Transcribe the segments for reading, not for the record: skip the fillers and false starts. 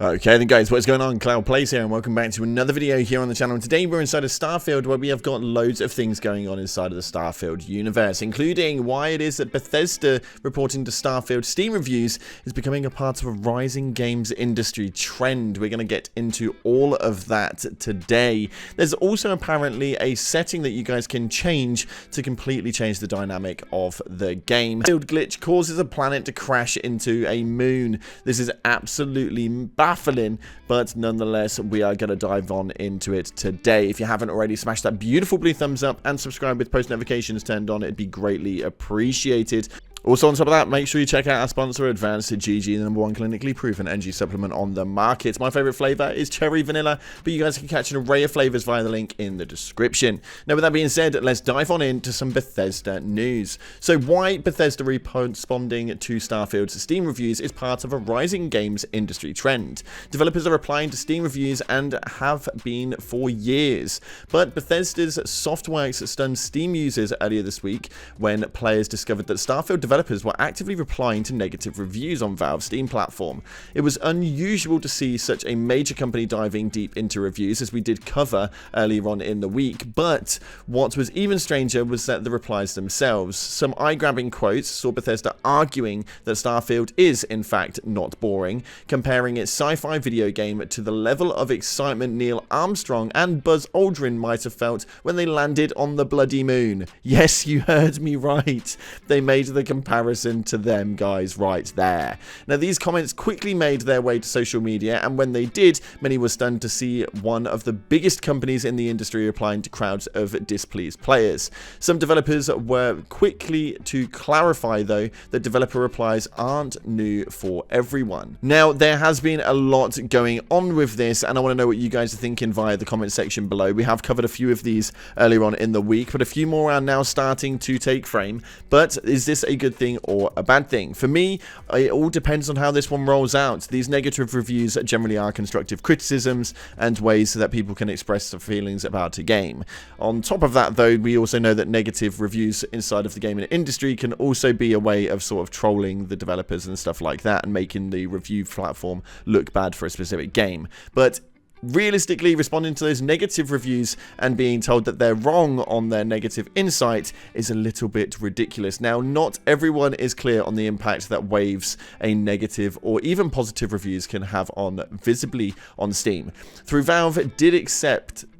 Okay then guys, what's going on? Cloud Plays here and welcome back to another video here on the channel. And today we're inside of Starfield, where we have got loads of things going on inside of the Starfield universe, including why it is that Bethesda, reporting to Starfield Steam reviews, is becoming a part of a rising games industry trend. We're going to get into all of that today. There's also apparently a setting that you guys can change to completely change the dynamic of the game. Field glitch causes a planet to crash into a moon. This is absolutely baffling, but nonetheless we are going to dive on into it today. If you haven't already, smash that beautiful blue thumbs up and subscribe with post notifications turned on. It'd be greatly appreciated. Also, on top of that, make sure you check out our sponsor, Advanced GG, the #1 clinically proven energy supplement on the market. My favorite flavor is cherry vanilla, but you guys can catch an array of flavors via the link in the description. Now, with that being said, let's dive on into some Bethesda news. So, why Bethesda responding to Starfield's Steam reviews is part of a rising games industry trend. Developers are replying to Steam reviews and have been for years. But Bethesda's Softworks stunned Steam users earlier this week when players discovered that Starfield developers were actively replying to negative reviews on Valve's Steam platform. It was unusual to see such a major company diving deep into reviews, as we did cover earlier on in the week, but what was even stranger was that the replies themselves. Some eye-grabbing quotes saw Bethesda arguing that Starfield is in fact not boring, comparing its sci-fi video game to the level of excitement Neil Armstrong and Buzz Aldrin might have felt when they landed on the bloody moon. Yes, you heard me right. They made the comparison to them guys right there. Now, these comments quickly made their way to social media, and when they did, many were stunned to see one of the biggest companies in the industry replying to crowds of displeased players. Some developers were quickly to clarify, though, that developer replies aren't new for everyone. Now, there has been a lot going on with this, and I want to know what you guys are thinking via the comment section below. We have covered a few of these earlier on in the week, but a few more are now starting to take frame. But is this a good thing or a bad thing? For me, it all depends on how this one rolls out. These negative reviews generally are constructive criticisms and ways that people can express their feelings about a game. On top of that, though, we also know that negative reviews inside of the gaming industry can also be a way of sort of trolling the developers and stuff like that and making the review platform look bad for a specific game. But realistically, responding to those negative reviews and being told that they're wrong on their negative insight is a little bit ridiculous. Now, not everyone is clear on the impact that waves a negative or even positive reviews can have on visibly on Steam. Through Valve did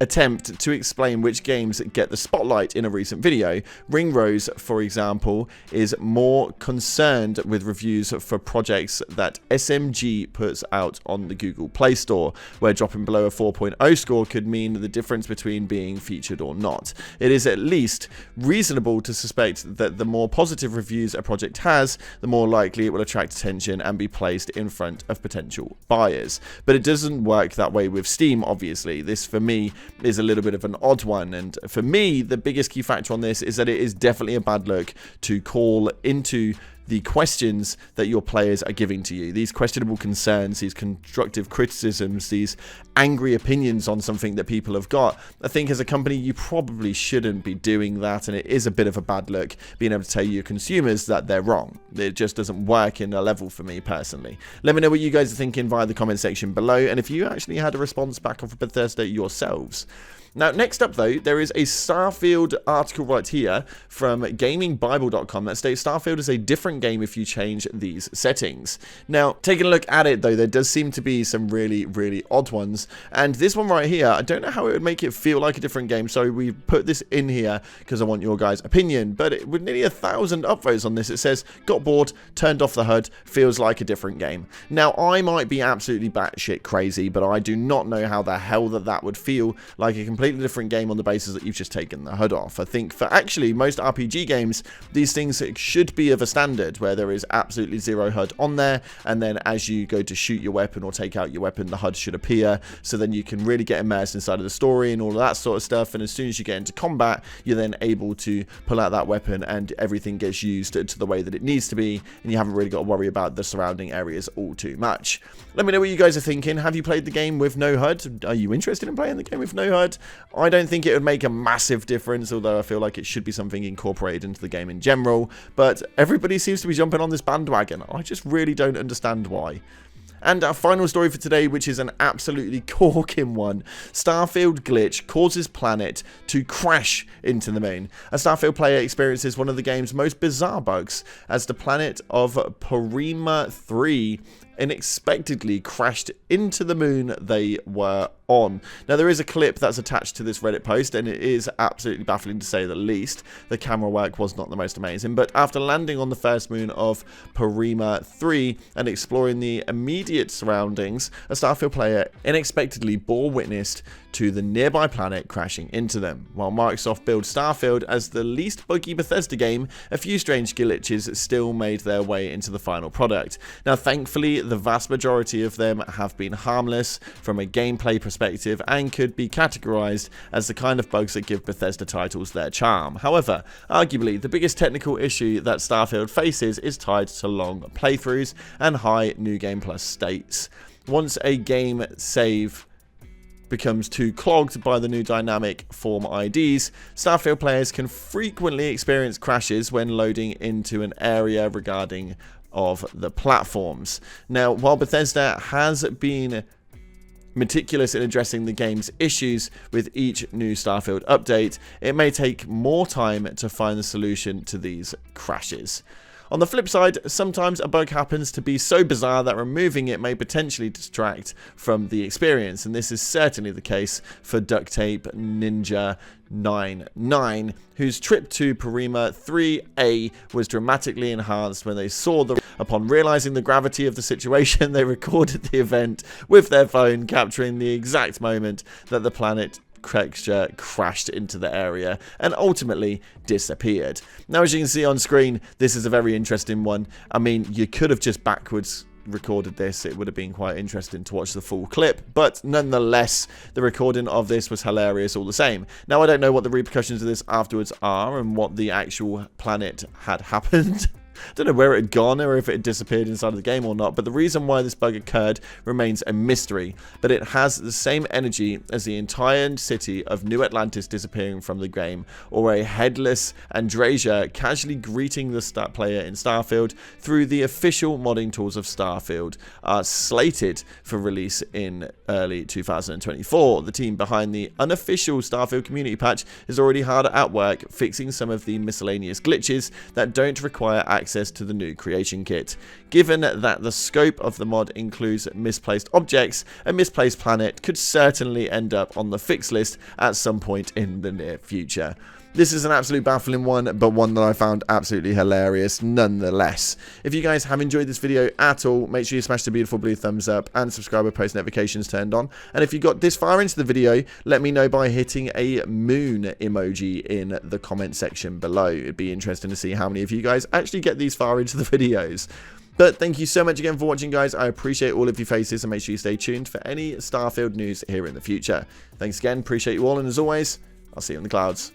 attempt to explain which games get the spotlight in a recent video. Ringrose, for example, is more concerned with reviews for projects that SMG puts out on the Google Play Store, where dropping below a 4.0 score could mean the difference between being featured or not. It is at least reasonable to suspect that the more positive reviews a project has, the more likely it will attract attention and be placed in front of potential buyers. But it doesn't work that way with Steam, obviously. This, for me, is a little bit of an odd one, and for me, the biggest key factor on this is that it is definitely a bad look to call into the questions that your players are giving to you. These questionable concerns, these constructive criticisms, these angry opinions on something that people have got. I think as a company, you probably shouldn't be doing that, and it is a bit of a bad look being able to tell your consumers that they're wrong. It just doesn't work in a level for me personally. Let me know what you guys are thinking via the comment section below, and if you actually had a response back off of Bethesda yourselves. Now, next up, though, there is a Starfield article right here from gamingbible.com that states Starfield is a different game if you change these settings. Now, taking a look at it, though, there does seem to be some really, really odd ones. And this one right here, I don't know how it would make it feel like a different game, so we put this in here because I want your guys' opinion. But with nearly 1,000 upvotes on this, it says, got bored, turned off the HUD, feels like a different game. Now, I might be absolutely batshit crazy, but I do not know how the hell that would feel like a completely different game on the basis that you've just taken the HUD off. I think for actually most RPG games, these things should be of a standard where there is absolutely zero HUD on there, and then as you go to shoot your weapon or take out your weapon, the HUD should appear, so then you can really get immersed inside of the story and all of that sort of stuff. And as soon as you get into combat, you're then able to pull out that weapon and everything gets used to the way that it needs to be, and you haven't really got to worry about the surrounding areas all too much. Let me know what you guys are thinking. Have you played the game with no HUD? Are you interested in playing the game with no HUD? I don't think it would make a massive difference, although I feel like it should be something incorporated into the game in general. But everybody seems to be jumping on this bandwagon. I just really don't understand why. And our final story for today, which is an absolutely corking one. Starfield glitch causes planet to crash into the moon. A Starfield player experiences one of the game's most bizarre bugs as the planet of Porima 3 unexpectedly crashed into the moon they were on. Now, there is a clip that's attached to this Reddit post, and it is absolutely baffling to say the least. The camera work was not the most amazing, but after landing on the first moon of Porima 3 and exploring the immediate surroundings, a Starfield player unexpectedly bore witness to the nearby planet crashing into them. While Microsoft billed Starfield as the least buggy Bethesda game, a few strange glitches still made their way into the final product. Now, thankfully, the vast majority of them have been harmless from a gameplay perspective and could be categorized as the kind of bugs that give Bethesda titles their charm. However, arguably, the biggest technical issue that Starfield faces is tied to long playthroughs and high New Game Plus states. Once a game save becomes too clogged by the new dynamic form IDs, Starfield players can frequently experience crashes when loading into an area regarding of the platforms. Now, while Bethesda has been meticulous in addressing the game's issues with each new Starfield update, it may take more time to find the solution to these crashes. On the flip side, sometimes a bug happens to be so bizarre that removing it may potentially distract from the experience, and this is certainly the case for Duct Tape Ninja 99, whose trip to Porima 3A was dramatically enhanced when they saw the... Upon realizing the gravity of the situation, they recorded the event with their phone, capturing the exact moment that the planet texture crashed into the area and ultimately disappeared. Now, as you can see on screen, this is a very interesting one. I mean, you could have just backwards recorded this. It would have been quite interesting to watch the full clip, but nonetheless, the recording of this was hilarious all the same. Now, I don't know what the repercussions of this afterwards are and what the actual planet had happened. I don't know where it had gone or if it had disappeared inside of the game or not, but the reason why this bug occurred remains a mystery. But it has the same energy as the entire city of New Atlantis disappearing from the game, or a headless Andresia casually greeting the player in Starfield through the official modding tools of Starfield, are slated for release in early 2024. The team behind the unofficial Starfield community patch is already hard at work fixing some of the miscellaneous glitches that don't require access to the new creation kit. Given that the scope of the mod includes misplaced objects, a misplaced planet could certainly end up on the fix list at some point in the near future. This is an absolute baffling one, but one that I found absolutely hilarious nonetheless. If you guys have enjoyed this video at all, make sure you smash the beautiful blue thumbs up and subscribe with post notifications turned on. And if you got this far into the video, let me know by hitting a moon emoji in the comment section below. It'd be interesting to see how many of you guys actually get these far into the videos. But thank you so much again for watching, guys. I appreciate all of your faces, and make sure you stay tuned for any Starfield news here in the future. Thanks again, appreciate you all, and as always, I'll see you in the clouds.